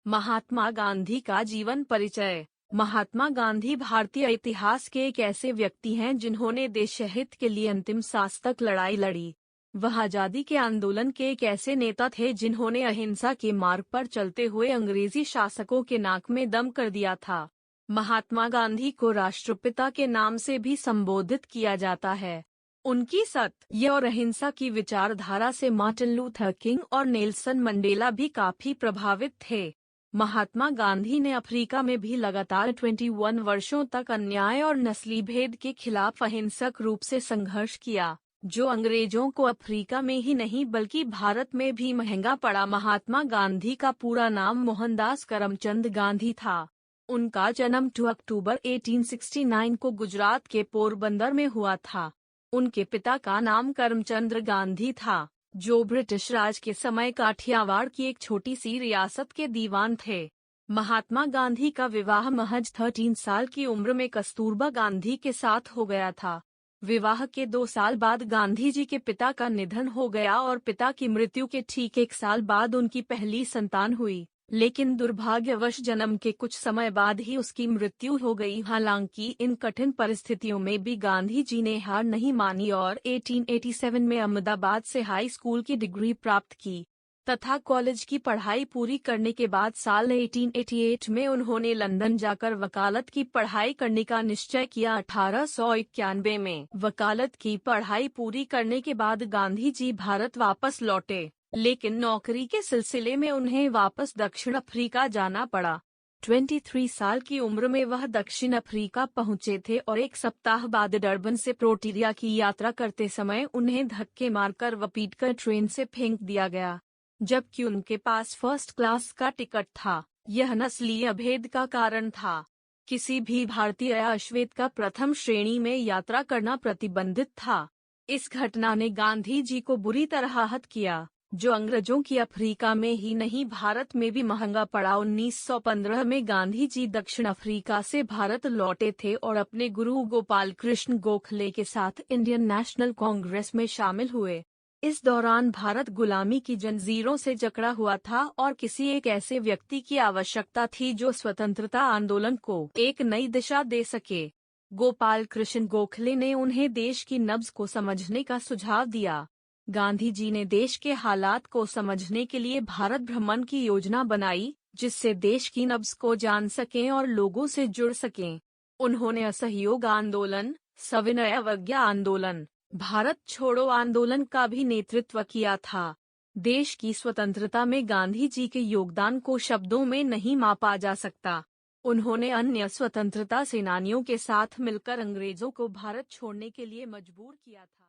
महात्मा गांधी का जीवन परिचय। महात्मा गांधी भारतीय इतिहास के एक ऐसे व्यक्ति हैं जिन्होंने देशहित के लिए अंतिम सांस तक लड़ाई लड़ी। वह आजादी के आंदोलन के एक ऐसे नेता थे जिन्होंने अहिंसा के मार्ग पर चलते हुए अंग्रेजी शासकों के नाक में दम कर दिया था। महात्मा गांधी को राष्ट्रपिता के नाम से भी संबोधित किया जाता है। उनकी सत्य और अहिंसा की विचारधारा से मार्टिन लूथर किंग और नेल्सन मंडेला भी काफी प्रभावित थे। महात्मा गांधी ने अफ्रीका में भी लगातार 21 वर्षों तक अन्याय और नस्ली भेद के खिलाफ अहिंसक रूप से संघर्ष किया, जो अंग्रेजों को अफ्रीका में ही नहीं बल्कि भारत में भी महंगा पड़ा। महात्मा गांधी का पूरा नाम मोहनदास करमचंद गांधी था। उनका जन्म 2 अक्टूबर 1869 को गुजरात के पोरबंदर में हुआ था। उनके पिता का नाम करमचंद्र गांधी था, जो ब्रिटिश राज के समय काठियावाड़ की एक छोटी सी रियासत के दीवान थे। महात्मा गांधी का विवाह महज 13 साल की उम्र में कस्तूरबा गांधी के साथ हो गया था। विवाह के 2 साल बाद गांधी जी के पिता का निधन हो गया और पिता की मृत्यु के ठीक 1 साल बाद उनकी पहली संतान हुई, लेकिन दुर्भाग्यवश जन्म के कुछ समय बाद ही उसकी मृत्यु हो गई। हालांकि इन कठिन परिस्थितियों में भी गांधी जी ने हार नहीं मानी और 1887 में अहमदाबाद से हाई स्कूल की डिग्री प्राप्त की तथा कॉलेज की पढ़ाई पूरी करने के बाद साल 1888 में उन्होंने लंदन जाकर वकालत की पढ़ाई करने का निश्चय किया। 1891 में वकालत की पढ़ाई पूरी करने के बाद गांधी जी भारत वापस लौटे, लेकिन नौकरी के सिलसिले में उन्हें वापस दक्षिण अफ्रीका जाना पड़ा। 23 साल की उम्र में वह दक्षिण अफ्रीका पहुंचे थे और 1 सप्ताह बाद डरबन से प्रोटीरिया की यात्रा करते समय उन्हें धक्के मारकर व पीटकर ट्रेन से फेंक दिया गया, जबकि उनके पास फर्स्ट क्लास का टिकट था। यह नस्लीय भेद का कारण था। किसी भी भारतीय या अश्वेत का प्रथम श्रेणी में यात्रा करना प्रतिबंधित था। इस घटना ने गांधी जी को बुरी तरह आहत किया, जो अंग्रेजों की अफ्रीका में ही नहीं भारत में भी महंगा पड़ा। 1915 में गांधी जी दक्षिण अफ्रीका से भारत लौटे थे और अपने गुरु गोपाल कृष्ण गोखले के साथ इंडियन नेशनल कांग्रेस में शामिल हुए। इस दौरान भारत गुलामी की जंजीरों से जकड़ा हुआ था और किसी एक ऐसे व्यक्ति की आवश्यकता थी जो स्वतंत्रता आंदोलन को एक नई दिशा दे सके। गोपाल कृष्ण गोखले ने उन्हें देश की नब्ज को समझने का सुझाव दिया। गांधी जी ने देश के हालात को समझने के लिए भारत भ्रमण की योजना बनाई, जिससे देश की नब्ज को जान सकें और लोगों से जुड़ सकें। उन्होंने असहयोग आंदोलन, सविनय अवज्ञा आंदोलन, भारत छोड़ो आंदोलन का भी नेतृत्व किया था। देश की स्वतंत्रता में गांधी जी के योगदान को शब्दों में नहीं मापा जा सकता। उन्होंने अन्य स्वतंत्रता सेनानियों के साथ मिलकर अंग्रेजों को भारत छोड़ने के लिए मजबूर किया था।